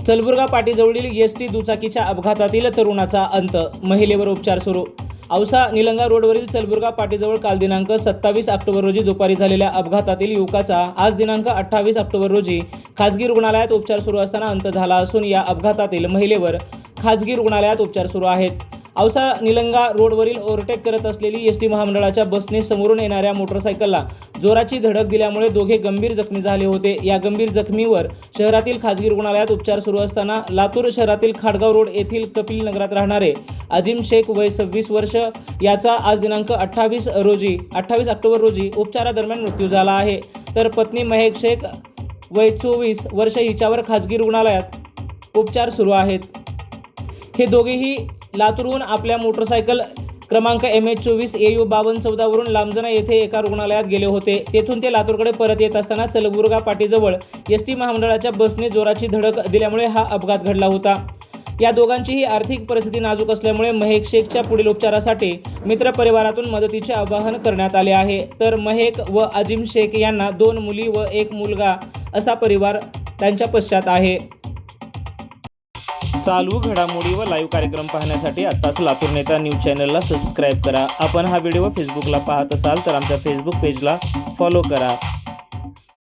चलबुर्गा पाटीजवळील ST दुचाकीच्या अपघातातील तरुणाचा अंत, महिलेवर उपचार सुरू। औसा निलंगा रोडवरील चलबुर्गा पाटीजवळ काल दिनांक 27 ऑक्टोबर रोजी दुपारी झालेल्या अपघातातील युवकाचा आज दिनांक 28 ऑक्टोबर रोजी खासगी रुग्णालयात उपचार सुरू असताना अंत झाला असून या अपघातातील महिलेवर खासगी रुग्णालयात उपचार सुरू आहेत। औसा निलंगा रोडवरील ओव्हरटेक करत असलेली एसटी महामंडळाच्या बसने समोरून येणाऱ्या मोटरसायकलला जोराची धडक दिल्यामुळे दोघे गंभीर जखमी झाले होते। या गंभीर जखमीवर शहरातील खासगी रुग्णालयात उपचार सुरू असताना लातूर शहरातील खाडगाव रोड येथील कपिल नगरात राहणारे अजिम शेख वय 26 वर्ष याचा आज दिनांक 28 ऑक्टोबर रोजी उपचारादरम्यान मृत्यू झाला आहे। तर पत्नी महक शेख वय 24 वर्ष हिच्यावर खासगी रुग्णालयात उपचार सुरू आहेत। हे दोघेही लातूरहून आपल्या मोटरसायकल क्रमांक MH24 AU 5214 वरून लांबजना येथे एका रुग्णालयात गेले होते। तेथून ते लातूरकडे परत येत असताना चलबुर्गा पाटीजवळ एसटी महामंडळाच्या बसने जोराची धडक दिल्यामुळे हा अपघात घडला होता। या दोघांचीही आर्थिक परिस्थिती नाजूक असल्यामुळे महक शेखच्या पुढील उपचारासाठी मित्र परिवारातून मदतीचे आवाहन करण्यात आले आहे। तर महक व अजिम शेख यांना 2 मुली व 1 मुलगा असा परिवार त्यांच्या पश्चात आहे। चालू घडामोडी व लाईव्ह कार्यक्रम पाहण्यासाठी आत्ताच लातूर नेता न्यूज चॅनलला सबस्क्राईब करा। आपण हा व्हिडिओ फेसबुकला पाहत असाल तर आमच्या फेसबुक पेजला फॉलो करा।